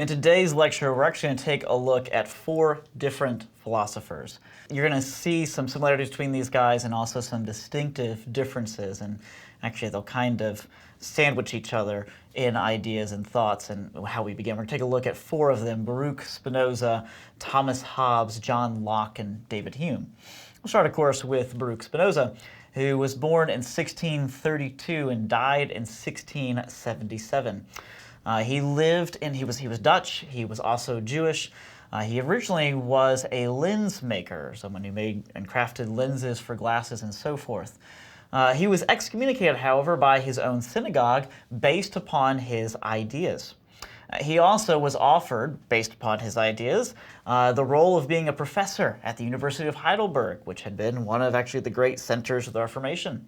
In today's lecture, we're actually going to take a look at 4 different philosophers. You're going to see some similarities between these guys and also some distinctive differences, and actually they'll kind of sandwich each other in ideas and thoughts and how we begin. We're going to take a look at 4 of them: Baruch Spinoza, Thomas Hobbes, John Locke, and David Hume. We'll start, of course, with Baruch Spinoza, who was born in 1632 and died in 1677. He was Dutch, he was also Jewish. He originally was a lens maker, someone who made and crafted lenses for glasses and so forth. He was excommunicated, however, by his own synagogue based upon his ideas. He also was offered, based upon his ideas, the role of being a professor at the University of Heidelberg, which had been one of actually the great centers of the Reformation.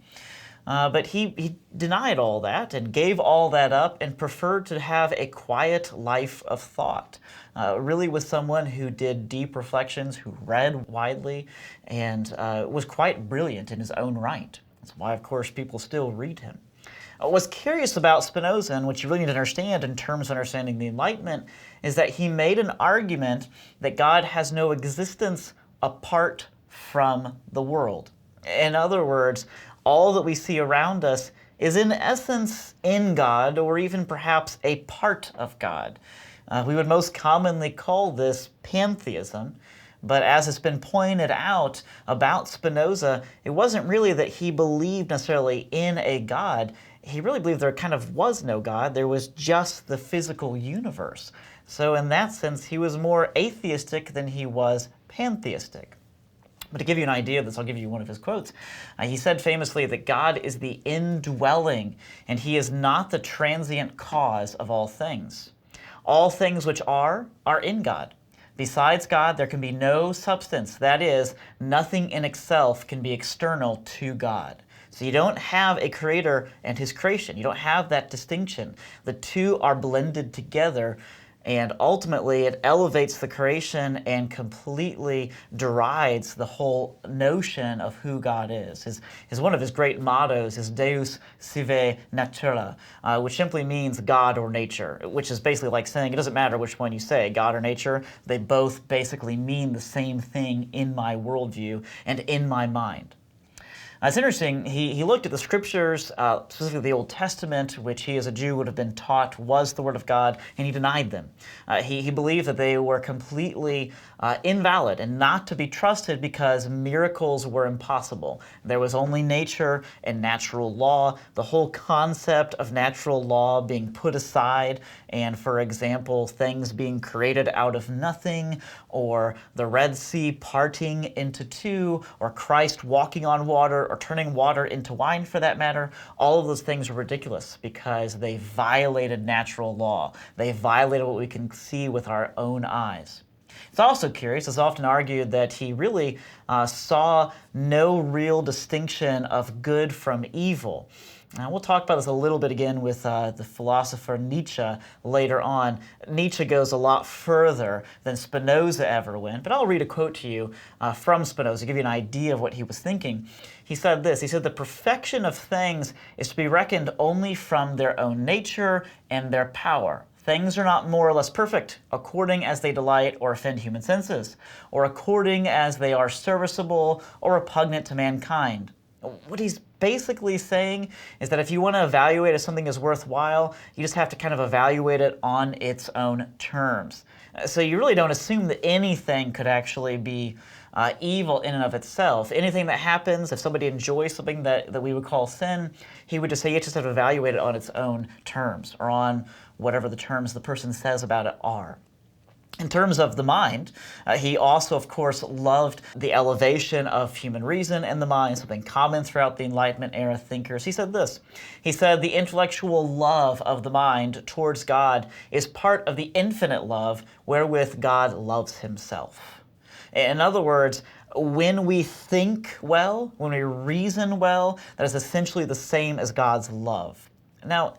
But he denied all that and gave all that up and preferred to have a quiet life of thought. Really was someone who did deep reflections, who read widely, and was quite brilliant in his own right. That's why, of course, people still read him. What's curious about Spinoza, and what you really need to understand in terms of understanding the Enlightenment, is that he made an argument that God has no existence apart from the world. In other words, all that we see around us is in essence in God, or even perhaps a part of God. We would most commonly call this pantheism, but as it's been pointed out about Spinoza, it wasn't really that he believed necessarily in a God. He really believed there kind of was no God. There was just the physical universe. So in that sense, he was more atheistic than he was pantheistic. But to give you an idea of this, I'll give you one of his quotes. He said famously that God is the indwelling, and he is not the transient cause of all things. All things which are in God. Besides God, there can be no substance. That is, nothing in itself can be external to God. So you don't have a creator and his creation. You don't have that distinction. The two are blended together, and ultimately it elevates the creation and completely derides the whole notion of who God is. One of his great mottos is Deus sive natura, which simply means God or nature, which is basically like saying it doesn't matter which one you say, God or nature, they both basically mean the same thing in my worldview and in my mind. It's interesting, he looked at the scriptures, specifically the Old Testament, which he as a Jew would have been taught was the Word of God, and he denied them. He believed that they were completely invalid and not to be trusted because miracles were impossible. There was only nature and natural law, the whole concept of natural law being put aside, and for example, things being created out of nothing, or the Red Sea parting into two, or Christ walking on water, or turning water into wine for that matter. All of those things are ridiculous because they violated natural law. They violated what we can see with our own eyes. It's also curious, it's often argued that he really saw no real distinction of good from evil. Now, we'll talk about this a little bit again with the philosopher Nietzsche later on. Nietzsche goes a lot further than Spinoza ever went, but I'll read a quote to you from Spinoza to give you an idea of what he was thinking. He said this, he said, "The perfection of things is to be reckoned only from their own nature and their power. Things are not more or less perfect, according as they delight or offend human senses, or according as they are serviceable or repugnant to mankind." What he's basically saying is that if you want to evaluate if something is worthwhile, you just have to kind of evaluate it on its own terms. So you really don't assume that anything could actually be evil in and of itself. Anything that happens, if somebody enjoys something that we would call sin, he would just say you just have to evaluate it on its own terms, or on whatever the terms the person says about it are. In terms of the mind, he also, of course, loved the elevation of human reason and the mind, something common throughout the Enlightenment era thinkers. He said this, he said, "The intellectual love of the mind towards God is part of the infinite love wherewith God loves himself." In other words, when we think well, when we reason well, that is essentially the same as God's love. Now,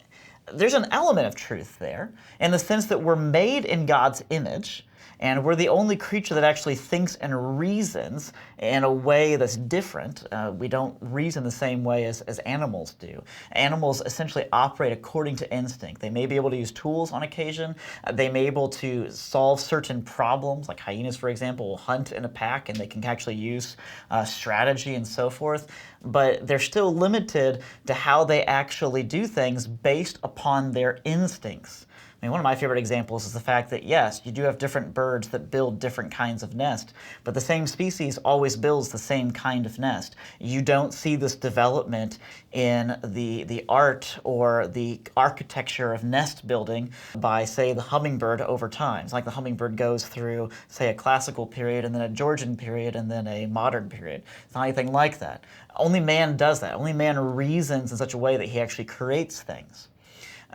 there's an element of truth there in the sense that we're made in God's image, And we're the only creature that actually thinks and reasons in a way that's different. We don't reason the same way as animals do. Animals essentially operate according to instinct. They may be able to use tools on occasion. They may be able to solve certain problems, like hyenas, for example, will hunt in a pack, and they can actually use strategy and so forth. But they're still limited to how they actually do things based upon their instincts. I mean, one of my favorite examples is the fact that, yes, you do have different birds that build different kinds of nest, but the same species always builds the same kind of nest. You don't see this development in the art or the architecture of nest building by, say, the hummingbird over time. It's like the hummingbird goes through, say, a classical period and then a Georgian period and then a modern period. It's not anything like that. Only man does that. Only man reasons in such a way that he actually creates things.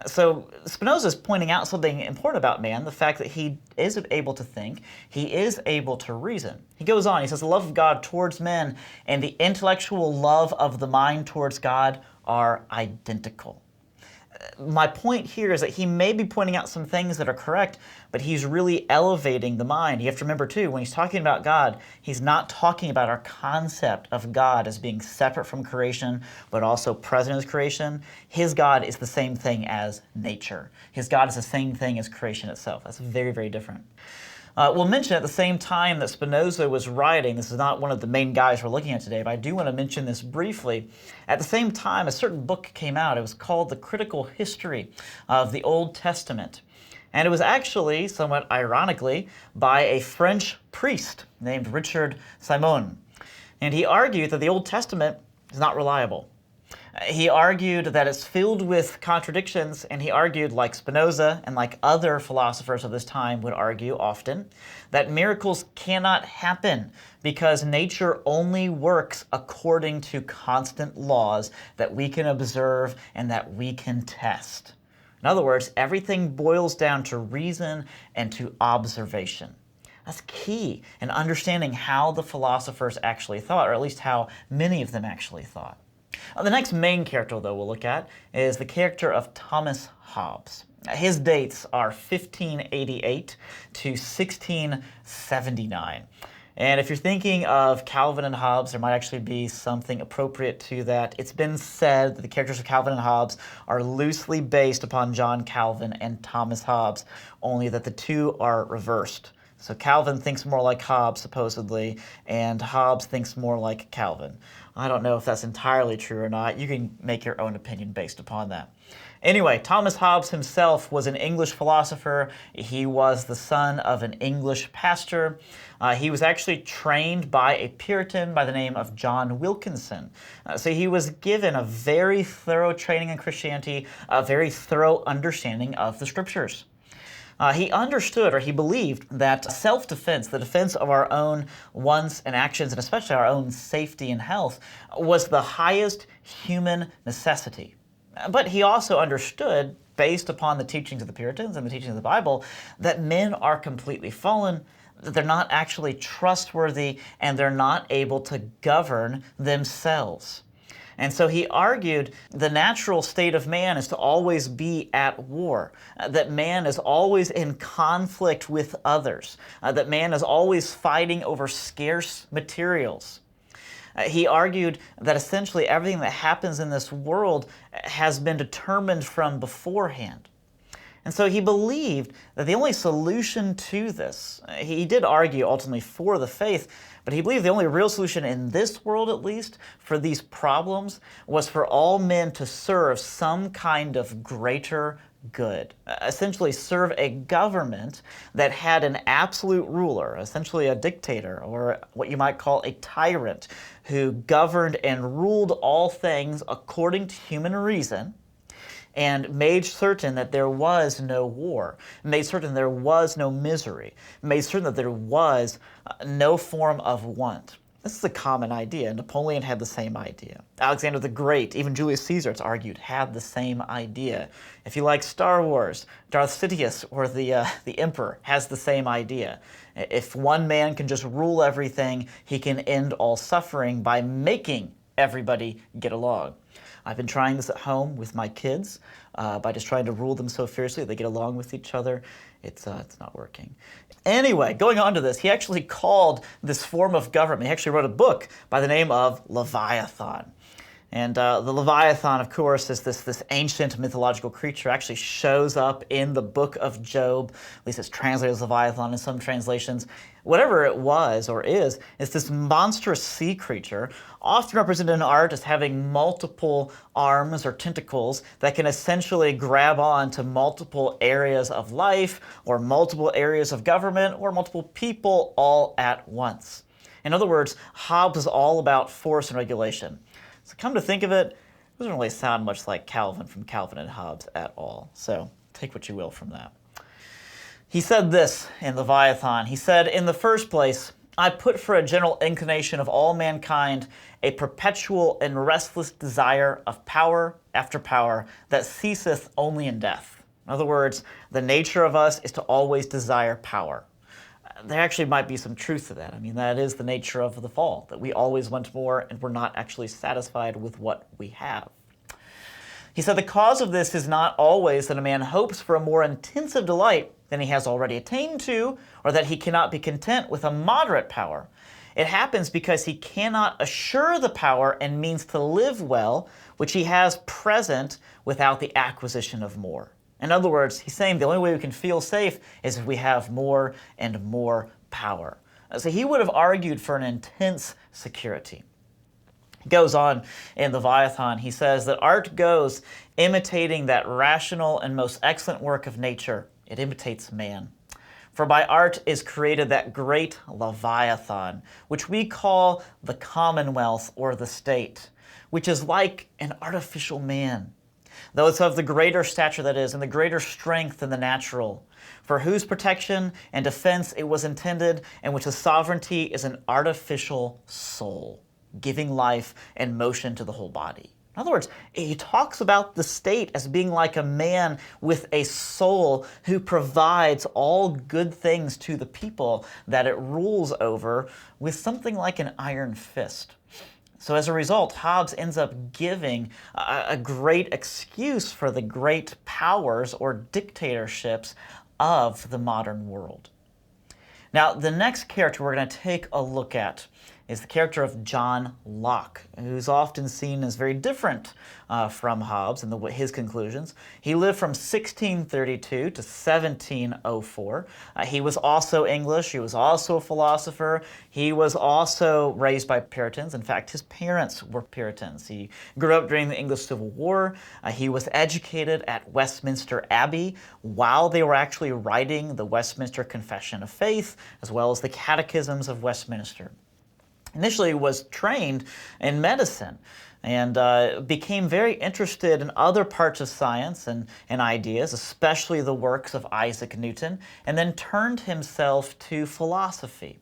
So Spinoza is pointing out something important about man, the fact that he is able to think, he is able to reason. He goes on, he says, the love of God towards men and the intellectual love of the mind towards God are identical. My point here is that he may be pointing out some things that are correct, but he's really elevating the mind. You have to remember, too, when he's talking about God, he's not talking about our concept of God as being separate from creation, but also present as creation. His God is the same thing as nature. His God is the same thing as creation itself. That's very, very different. We'll mention at the same time that Spinoza was writing, this is not one of the main guys we're looking at today, but I do want to mention this briefly. At the same time, a certain book came out. It was called The Critical History of the Old Testament. And it was actually, somewhat ironically, by a French priest named Richard Simon. And he argued that the Old Testament is not reliable. He argued that it's filled with contradictions, and he argued, like Spinoza and like other philosophers of this time would argue often, that miracles cannot happen because nature only works according to constant laws that we can observe and that we can test. In other words, everything boils down to reason and to observation. That's key in understanding how the philosophers actually thought, or at least how many of them actually thought. The next main character, though, we'll look at is the character of Thomas Hobbes. His dates are 1588 to 1679. And if you're thinking of Calvin and Hobbes, there might actually be something appropriate to that. It's been said that the characters of Calvin and Hobbes are loosely based upon John Calvin and Thomas Hobbes, only that the two are reversed. So Calvin thinks more like Hobbes, supposedly, and Hobbes thinks more like Calvin. I don't know if that's entirely true or not. You can make your own opinion based upon that. Anyway, Thomas Hobbes himself was an English philosopher. He was the son of an English pastor. He was actually trained by a Puritan by the name of John Wilkinson. So he was given a very thorough training in Christianity, a very thorough understanding of the Scriptures. He understood, or he believed, that self-defense, the defense of our own wants and actions, and especially our own safety and health, was the highest human necessity. But he also understood, based upon the teachings of the Puritans and the teachings of the Bible, that men are completely fallen, that they're not actually trustworthy, and they're not able to govern themselves. And so he argued the natural state of man is to always be at war, that man is always in conflict with others, that man is always fighting over scarce materials. He argued that essentially everything that happens in this world has been determined from beforehand. And so he believed that the only solution to this, he did argue ultimately for the faith, but he believed the only real solution in this world, at least, for these problems was for all men to serve some kind of greater good. Essentially serve a government that had an absolute ruler, essentially a dictator, or what you might call a tyrant, who governed and ruled all things according to human reason, and made certain that there was no war, made certain there was no misery, made certain that there was no form of want. This is a common idea. Napoleon had the same idea. Alexander the Great, even Julius Caesar, it's argued, had the same idea. If you like Star Wars, Darth Sidious, or the Emperor, has the same idea. If one man can just rule everything, he can end all suffering by making everybody get along. I've been trying this at home with my kids by just trying to rule them so fiercely they get along with each other. It's not working. Anyway, going on to this, he actually called this form of government, he actually wrote a book by the name of Leviathan. And the Leviathan, of course, is this ancient mythological creature, actually shows up in the book of Job. At least it's translated as Leviathan in some translations. Whatever it was or is, it's this monstrous sea creature, often represented in art as having multiple arms or tentacles that can essentially grab on to multiple areas of life or multiple areas of government or multiple people all at once. In other words, Hobbes is all about force and regulation. So come to think of it, it doesn't really sound much like Calvin from Calvin and Hobbes at all. So take what you will from that. He said this in Leviathan. He said, "In the first place, I put for a general inclination of all mankind a perpetual and restless desire of power after power that ceaseth only in death." In other words, the nature of us is to always desire power. There actually might be some truth to that. I mean, that is the nature of the fall, that we always want more and we're not actually satisfied with what we have. He said the cause of this is not always that a man hopes for a more intensive delight than he has already attained to, or that he cannot be content with a moderate power. It happens because he cannot assure the power and means to live well, which he has present without the acquisition of more. In other words, he's saying the only way we can feel safe is if we have more and more power. So he would have argued for an intense security. He goes on in Leviathan, he says that art goes imitating that rational and most excellent work of nature. It imitates man. For by art is created that great Leviathan, which we call the commonwealth or the state, which is like an artificial man, though it's of the greater stature that is, and the greater strength than the natural, for whose protection and defense it was intended, and which the sovereignty is an artificial soul, giving life and motion to the whole body. In other words, he talks about the state as being like a man with a soul who provides all good things to the people that it rules over with something like an iron fist. So as a result, Hobbes ends up giving a great excuse for the great powers or dictatorships of the modern world. Now, the next character we're going to take a look at is the character of John Locke, who's often seen as very different from Hobbes and his conclusions. He lived from 1632 to 1704. He was also English. He was also a philosopher. He was also raised by Puritans. In fact, his parents were Puritans. He grew up during the English Civil War. He was educated at Westminster Abbey while they were actually writing the Westminster Confession of Faith, as well as the Catechisms of Westminster. Initially was trained in medicine and became very interested in other parts of science and ideas, especially the works of Isaac Newton, and then turned himself to philosophy.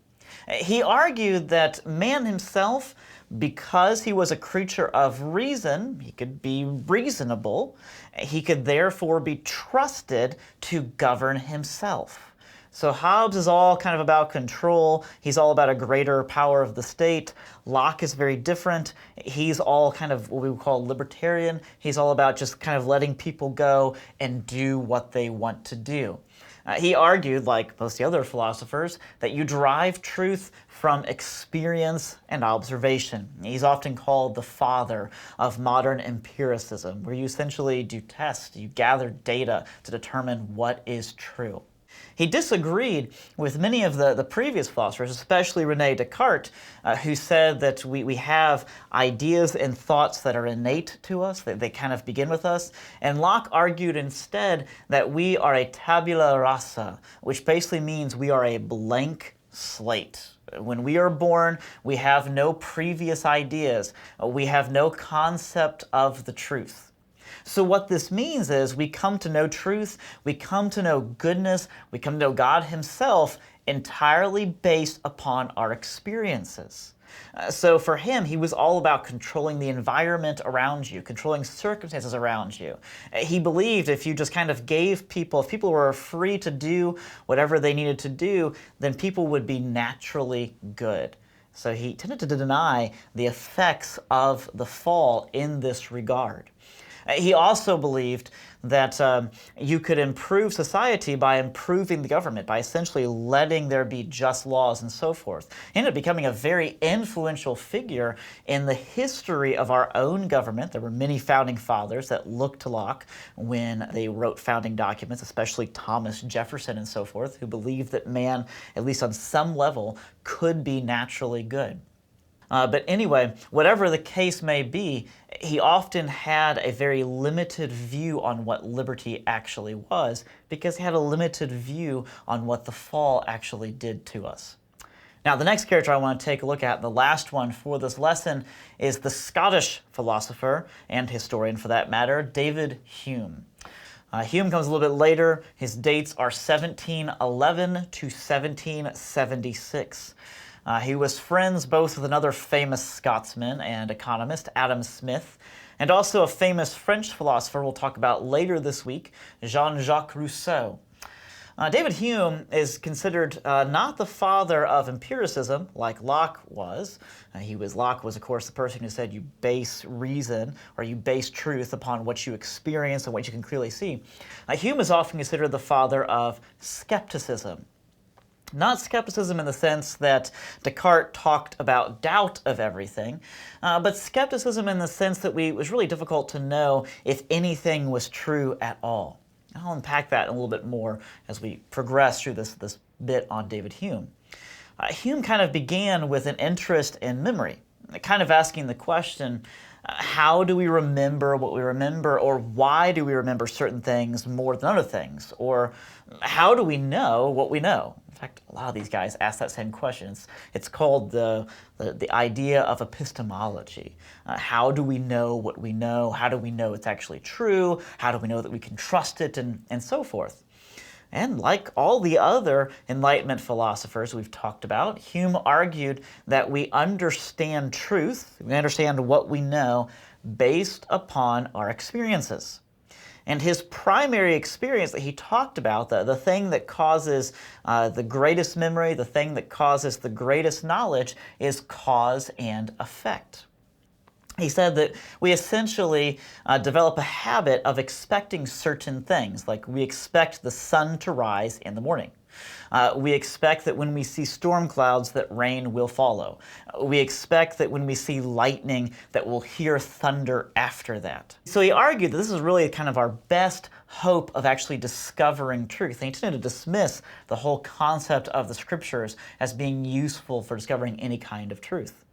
He argued that man himself, because he was a creature of reason, he could be reasonable, he could therefore be trusted to govern himself. So Hobbes is all kind of about control. He's all about a greater power of the state. Locke is very different. He's all kind of what we would call libertarian. He's all about just kind of letting people go and do what they want to do. He argued, like most of the other philosophers, that you derive truth from experience and observation. He's often called the father of modern empiricism, where you essentially do tests, you gather data to determine what is true. He disagreed with many of the previous philosophers, especially René Descartes, who said that we have ideas and thoughts that are innate to us, that they kind of begin with us. And Locke argued instead that we are a tabula rasa, which basically means we are a blank slate. When we are born, we have no previous ideas. We have no concept of the truth. So what this means is we come to know truth, we come to know goodness, we come to know God himself entirely based upon our experiences. So for him, he was all about controlling the environment around you, controlling circumstances around you. He believed if you just kind of gave people, if people were free to do whatever they needed to do, then people would be naturally good. So he tended to deny the effects of the fall in this regard. He also believed that you could improve society by improving the government, by essentially letting there be just laws and so forth. He ended up becoming a very influential figure in the history of our own government. There were many founding fathers that looked to Locke when they wrote founding documents, especially Thomas Jefferson and so forth, who believed that man, at least on some level, could be naturally good. But anyway, whatever the case may be, he often had a very limited view on what liberty actually was, because he had a limited view on what the fall actually did to us. Now, the next character I want to take a look at, the last one for this lesson, is the Scottish philosopher, and historian for that matter, David Hume. Hume comes a little bit later. His dates are 1711 to 1776. He was friends both with another famous Scotsman and economist, Adam Smith, and also a famous French philosopher we'll talk about later this week, Jean-Jacques Rousseau. David Hume is considered not the father of empiricism like Locke was. Locke was, of course, the person who said you base reason or you base truth upon what you experience and what you can clearly see. Hume is often considered the father of skepticism. Not skepticism in the sense that Descartes talked about doubt of everything, but skepticism in the sense that it was really difficult to know if anything was true at all. I'll unpack that a little bit more as we progress through this bit on David Hume. Hume kind of began with an interest in memory, kind of asking the question, how do we remember what we remember, or why do we remember certain things more than other things, or how do we know what we know? In fact, a lot of these guys ask that same question. It's called the idea of epistemology. How do we know what we know? How do we know it's actually true? How do we know that we can trust it, and so forth? And like all the other Enlightenment philosophers we've talked about, Hume argued that we understand truth, we understand what we know, based upon our experiences. And his primary experience that he talked about, the thing that causes the greatest memory, the thing that causes the greatest knowledge, is cause and effect. He said that we essentially develop a habit of expecting certain things, like we expect the sun to rise in the morning. We expect that when we see storm clouds that rain will follow. We expect that when we see lightning that we'll hear thunder after that. So he argued that this is really kind of our best hope of actually discovering truth. And he tended to dismiss the whole concept of the scriptures as being useful for discovering any kind of truth.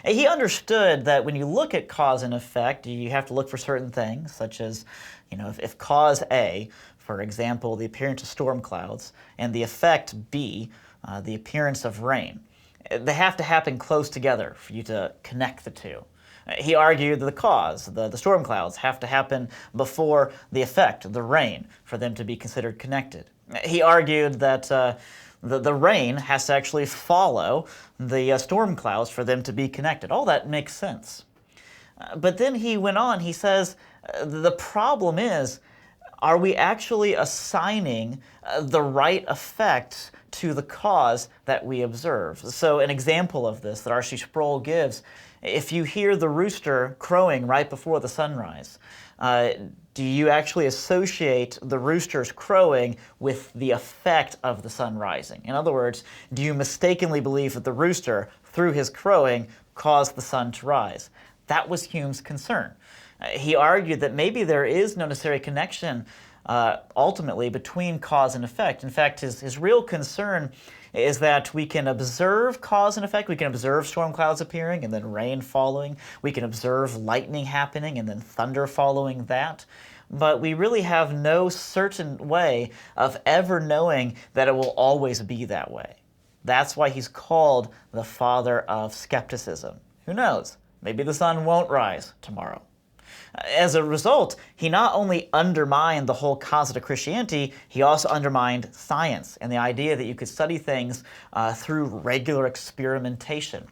He understood that when you look at cause and effect, you have to look for certain things, such as, if cause A, for example, the appearance of storm clouds, and the effect B, the appearance of rain, they have to happen close together for you to connect the two. He argued that the cause, the storm clouds, have to happen before the effect, the rain, for them to be considered connected. He argued that the rain has to actually follow the storm clouds for them to be connected. All that makes sense. But then he went on, he says, the problem is, are we actually assigning the right effect to the cause that we observe? So an example of this that R.C. Sproul gives, if you hear the rooster crowing right before the sunrise, do you actually associate the rooster's crowing with the effect of the sun rising? In other words, do you mistakenly believe that the rooster, through his crowing, caused the sun to rise? That was Hume's concern. He argued that maybe there is no necessary connection ultimately between cause and effect. In fact, his real concern is that we can observe cause and effect. We can observe storm clouds appearing and then rain following. We can observe lightning happening and then thunder following that. But we really have no certain way of ever knowing that it will always be that way. That's why he's called the father of skepticism. Who knows? Maybe the sun won't rise tomorrow. As a result, he not only undermined the whole concept of Christianity, he also undermined science and the idea that you could study things through regular experimentation.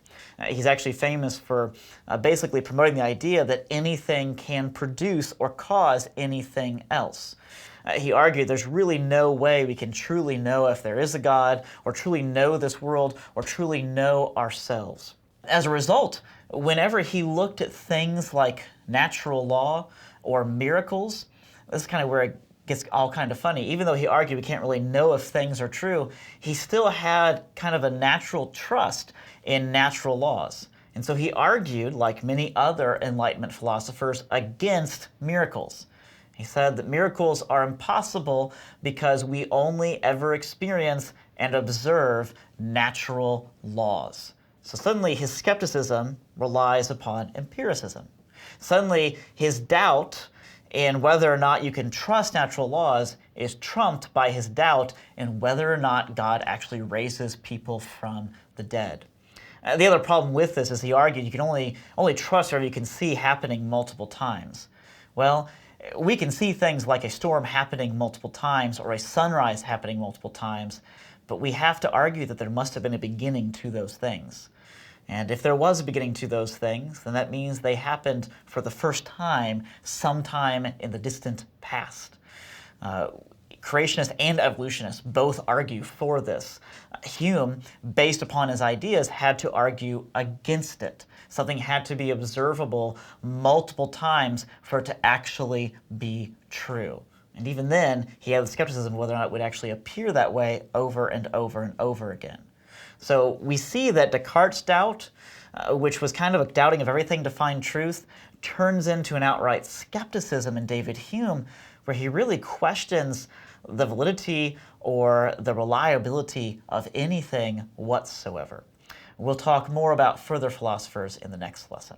He's actually famous for basically promoting the idea that anything can produce or cause anything else. He argued there's really no way we can truly know if there is a God, or truly know this world, or truly know ourselves. As a result, whenever he looked at things like natural law or miracles, this is kind of where it gets all kind of funny. Even though he argued we can't really know if things are true, he still had kind of a natural trust in natural laws. And so he argued, like many other Enlightenment philosophers, against miracles. He said that miracles are impossible because we only ever experience and observe natural laws. So suddenly his skepticism relies upon empiricism. Suddenly his doubt in whether or not you can trust natural laws is trumped by his doubt in whether or not God actually raises people from the dead. The other problem with this is he argued you can only trust whatever you can see happening multiple times. Well, we can see things like a storm happening multiple times or a sunrise happening multiple times, but we have to argue that there must have been a beginning to those things. And if there was a beginning to those things, then that means they happened for the first time sometime in the distant past. Creationists and evolutionists both argue for this. Hume, based upon his ideas, had to argue against it. Something had to be observable multiple times for it to actually be true. And even then, he had the skepticism of whether or not it would actually appear that way over and over and over again. So we see that Descartes' doubt, which was kind of a doubting of everything to find truth, turns into an outright skepticism in David Hume, where he really questions the validity or the reliability of anything whatsoever. We'll talk more about further philosophers in the next lesson.